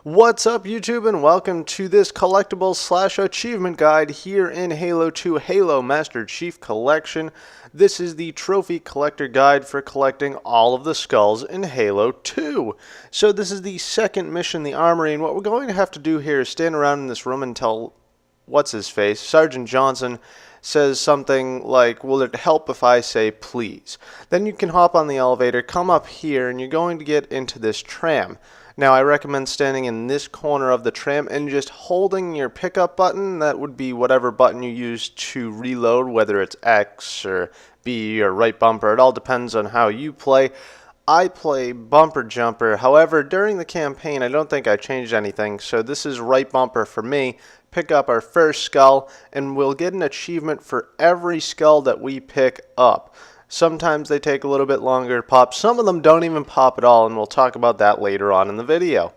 What's up, YouTube, and welcome to this collectible slash achievement guide here in Halo 2 Halo Master Chief Collection. This is the trophy collector guide for collecting all of the skulls in Halo 2. So this is the second mission, the Armory, and what we're going to have to do here is stand around in this room until, what's-his-face, Sergeant Johnson says something like, will it help if I say please? Then you can hop on the elevator, come up here, and you're going to get into this tram. Now, I recommend standing in this corner of the tram and just holding your pickup button. That would be whatever button you use to reload, whether it's X or B or right bumper. It all depends on how you play. I play bumper jumper. However, during the campaign, I don't think I changed anything, so this is right bumper for me. Pick up our first skull, and we'll get an achievement for every skull that we pick up. Sometimes they take a little bit longer to pop. Some of them don't even pop at all, and we'll talk about that later on in the video.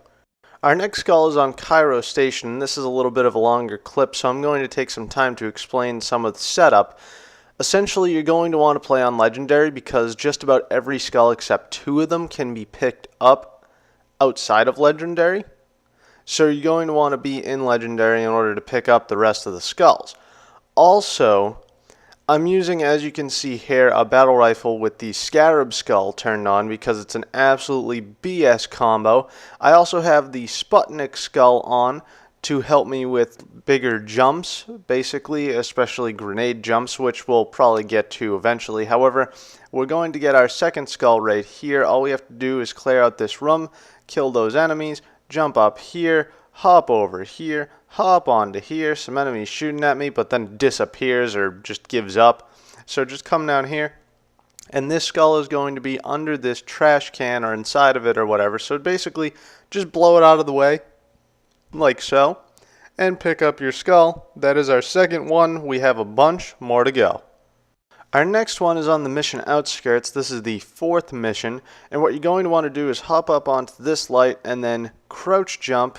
Our next skull is on Cairo Station. This is a little bit of a longer clip, so I'm going to take some time to explain some of the setup. Essentially, you're going to want to play on Legendary because just about every skull except 2 of them can be picked up outside of Legendary. So you're going to want to be in Legendary in order to pick up the rest of the skulls. Also, I'm using, as you can see here, a battle rifle with the Scarab skull turned on because it's an absolutely BS combo. I also have the Sputnik skull on to help me with bigger jumps, basically, especially grenade jumps, which we'll probably get to eventually. However, we're going to get our second skull right here. All we have to do is clear out this room, kill those enemies, jump up here, hop over here, hop onto here. Some enemies shooting at me, but then disappears or just gives up. So just come down here, and this skull is going to be under this trash can or inside of it or whatever. So basically, just blow it out of the way, like so, and pick up your skull. That is our second one. We have a bunch more to go. Our next one is on the mission Outskirts. This is the 4th mission, and what you're going to want to do is hop up onto this light and then crouch jump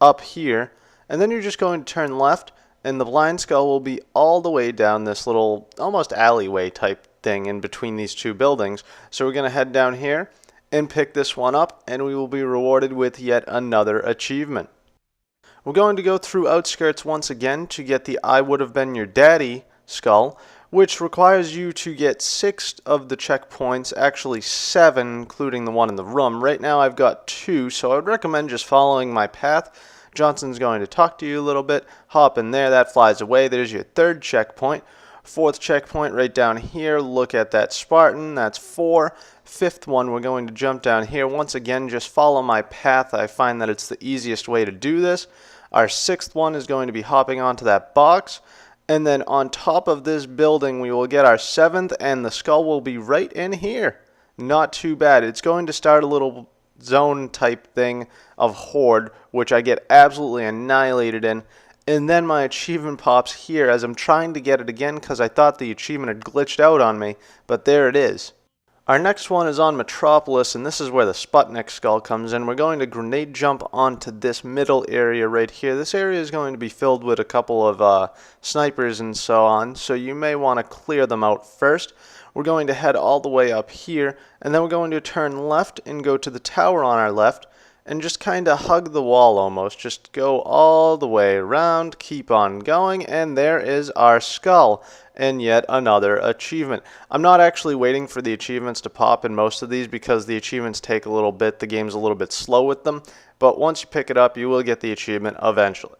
up here, and then you're just going to turn left, and the blind skull will be all the way down this little almost alleyway type thing in between these 2 buildings. So we're going to head down here and pick this one up, and we will be rewarded with yet another achievement. We're going to go through Outskirts once again to get the I Would Have Been Your Daddy skull, which requires you to get 6 of the checkpoints, actually 7, including the one in the room. Right now I've got 2, so I would recommend just following my path. Johnson's going to talk to you a little bit. Hop in there, that flies away. There's your 3rd checkpoint. 4th checkpoint right down here. Look at that Spartan, that's 4. 5th one, we're going to jump down here. Once again, just follow my path. I find that it's the easiest way to do this. Our 6th one is going to be hopping onto that box. And then on top of this building, we will get our 7th, and the skull will be right in here. Not too bad. It's going to start a little zone type thing of Horde, which I get absolutely annihilated in. And then my achievement pops here as I'm trying to get it again because I thought the achievement had glitched out on me. But there it is. Our next one is on Metropolis, and this is where the Sputnik skull comes in. We're going to grenade jump onto this middle area right here. This area is going to be filled with a couple of snipers and so on, so you may want to clear them out first. We're going to head all the way up here, and then we're going to turn left and go to the tower on our left, and just kind of hug the wall almost. Just go all the way around, keep on going, and there is our skull. And yet another achievement. I'm not actually waiting for the achievements to pop in most of these because the achievements take a little bit. The game's a little bit slow with them. But once you pick it up, you will get the achievement eventually.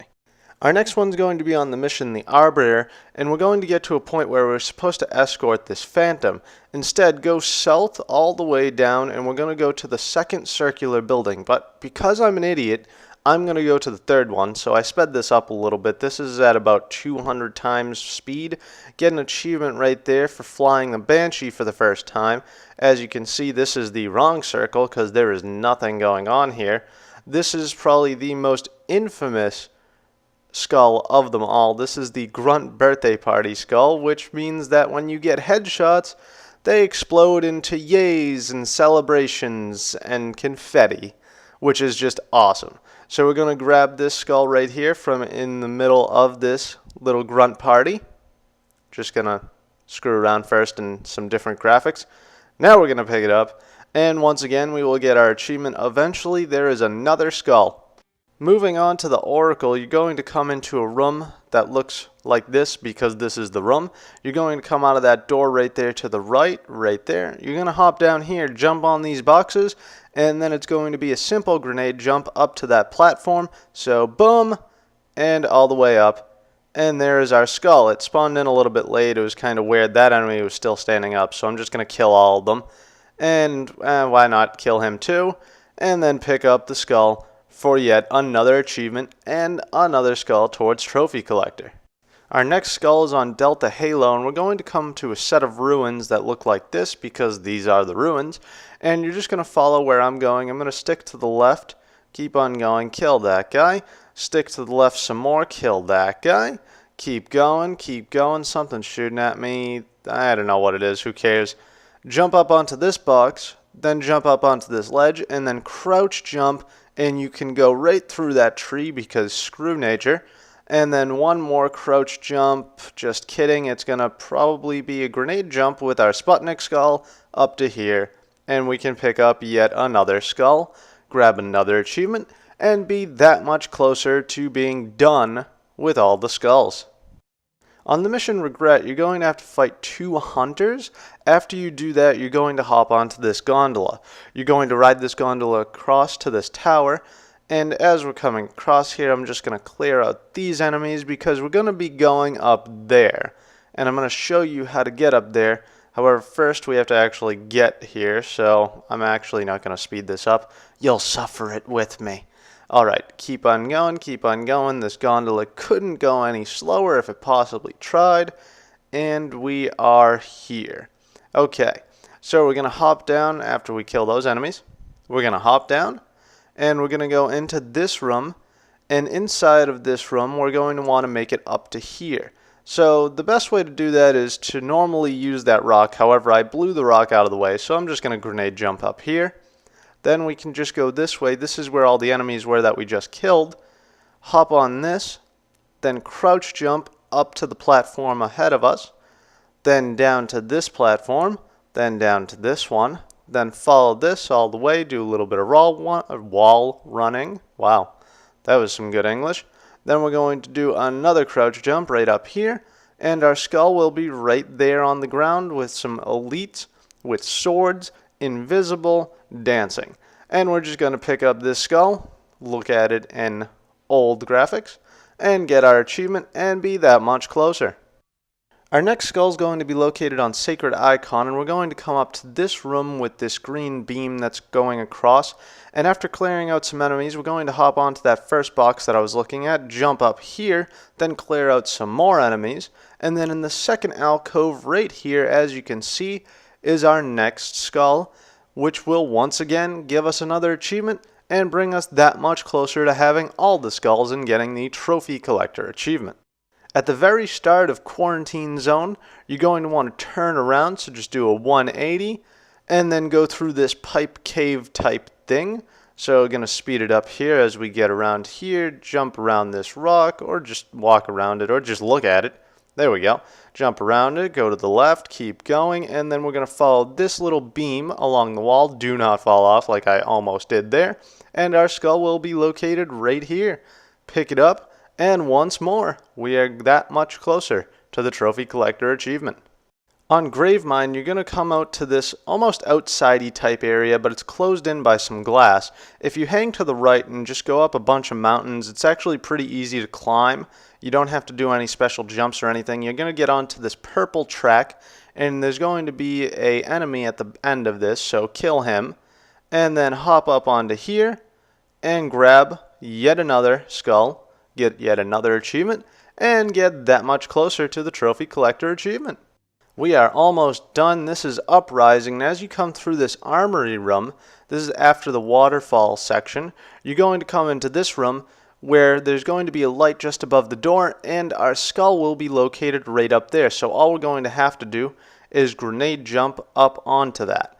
Our next one's going to be on the mission, the Arbiter, and we're going to get to a point where we're supposed to escort this Phantom. Instead, go south all the way down, and we're going to go to the 2nd circular building. But because I'm an idiot, I'm going to go to the 3rd one, so I sped this up a little bit. This is at about 200 times speed. Get an achievement right there for flying the Banshee for the first time. As you can see, this is the wrong circle because there is nothing going on here. This is probably the most infamous skull of them all. This is the Grunt birthday party skull, which means that when you get headshots, they explode into yays and celebrations and confetti, which is just awesome. So we're going to grab this skull right here from in the middle of this little grunt party. Just going to screw around first in some different graphics. Now we're going to pick it up, and once again we will get our achievement eventually. There is another skull. Moving on to the Oracle, you're going to come into a room that looks like this because this is the room. You're going to come out of that door right there to the right there. You're going to hop down here, jump on these boxes, and then it's going to be a simple grenade jump up to that platform. So boom, and all the way up. And there is our skull. It spawned in a little bit late. It was kind of weird. That enemy was still standing up, so I'm just going to kill all of them. And why not kill him too? And then pick up the skull for yet another achievement and another skull towards Trophy Collector. Our next skull is on Delta Halo, and we're going to come to a set of ruins that look like this because these are the ruins. And you're just going to follow where I'm going. I'm going to stick to the left, keep on going, kill that guy. Stick to the left some more, kill that guy. Keep going, something's shooting at me. I don't know what it is, who cares. Jump up onto this box, then jump up onto this ledge, and then crouch jump, and you can go right through that tree because screw nature. And then one more crouch jump, just kidding, it's going to probably be a grenade jump with our Sputnik skull up to here. And we can pick up yet another skull, grab another achievement, and be that much closer to being done with all the skulls. On the mission Regret, you're going to have to fight 2 hunters. After you do that, you're going to hop onto this gondola. You're going to ride this gondola across to this tower, and as we're coming across here, I'm just going to clear out these enemies because we're going to be going up there. And I'm going to show you how to get up there. However, first we have to actually get here, so I'm actually not going to speed this up. You'll suffer it with me. Alright, keep on going. This gondola couldn't go any slower if it possibly tried. And we are here. Okay, so we're going to hop down after we kill those enemies. We're going to hop down, and we're going to go into this room. And inside of this room, we're going to want to make it up to here. So the best way to do that is to normally use that rock. However, I blew the rock out of the way, so I'm just going to grenade jump up here. Then we can just go this way. This is where all the enemies were that we just killed. Hop on this, then crouch jump up to the platform ahead of us, then down to this platform, then down to this one, then follow this all the way, do a little bit of wall running. Wow, that was some good English. Then we're going to do another crouch jump right up here, and our skull will be right there on the ground with some elites with swords, invisible, dancing. And we're just going to pick up this skull, look at it in old graphics, and get our achievement and be that much closer. Our next skull is going to be located on Sacred Icon, and we're going to come up to this room with this green beam that's going across. And after clearing out some enemies, we're going to hop onto that first box that I was looking at, jump up here, then clear out some more enemies. And then in the second alcove right here, as you can see, is our next skull, which will once again give us another achievement and bring us that much closer to having all the skulls and getting the Trophy Collector achievement. At the very start of Quarantine Zone, you're going to want to turn around, so just do a 180 and then go through this pipe cave type thing. So we're going to speed it up here as we get around here, jump around this rock, or just walk around it, or just look at it. There we go. Jump around it, go to the left, keep going, and then we're going to follow this little beam along the wall. Do not fall off like I almost did there. And our skull will be located right here. Pick it up, and once more, we are that much closer to the Trophy Collector achievement. On Gravemind, you're going to come out to this almost outside-y type area, but it's closed in by some glass. If you hang to the right and just go up a bunch of mountains, it's actually pretty easy to climb. You don't have to do any special jumps or anything. You're going to get onto this purple track, and there's going to be an enemy at the end of this, so kill him. And then hop up onto here, and grab yet another skull, get yet another achievement, and get that much closer to the Trophy Collector achievement. We are almost done. This is Uprising, and as you come through this Armory room, this is after the waterfall section, you're going to come into this room where there's going to be a light just above the door, and our skull will be located right up there. So all we're going to have to do is grenade jump up onto that.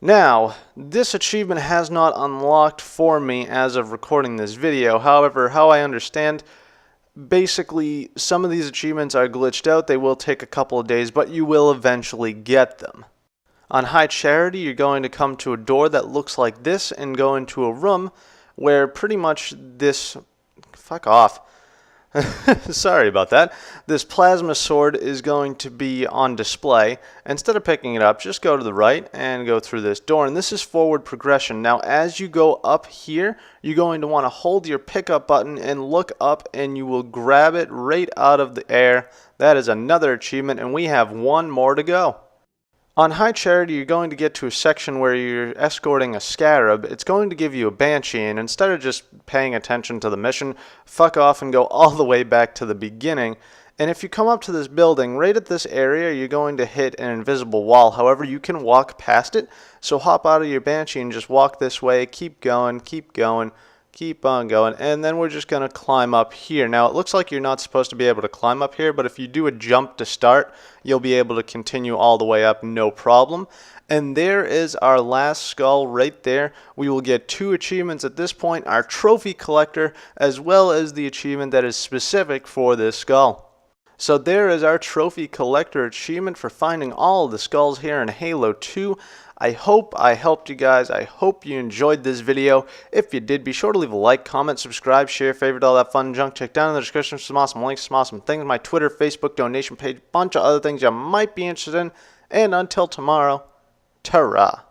Now, this achievement has not unlocked for me as of recording this video. However, how I understand, basically, some of these achievements are glitched out. They will take a couple of days, but you will eventually get them. On High Charity, you're going to come to a door that looks like this and go into a room where pretty much this... Fuck off. Sorry about that. This plasma sword is going to be on display. Instead of picking it up, just go to the right and go through this door. And this is forward progression. Now, as you go up here, you're going to want to hold your pickup button and look up, and you will grab it right out of the air. That is another achievement, and we have one more to go. On High Charity, you're going to get to a section where you're escorting a scarab. It's going to give you a banshee, and instead of just paying attention to the mission, fuck off and go all the way back to the beginning. And if you come up to this building, right at this area, you're going to hit an invisible wall. However, you can walk past it, so hop out of your banshee and just walk this way. Keep going, keep going. Keep on going, and then we're just going to climb up here. Now, it looks like you're not supposed to be able to climb up here, but if you do a jump to start, you'll be able to continue all the way up, no problem. And there is our last skull right there. We will get 2 achievements at this point, our trophy collector, as well as the achievement that is specific for this skull. So there is our trophy collector achievement for finding all of the skulls here in Halo 2. I hope I helped you guys. I hope you enjoyed this video. If you did, be sure to leave a like, comment, subscribe, share, favorite, all that fun junk. Check down in the description for some awesome links, some awesome things. My Twitter, Facebook, donation page, bunch of other things you might be interested in. And until tomorrow, ta-ra.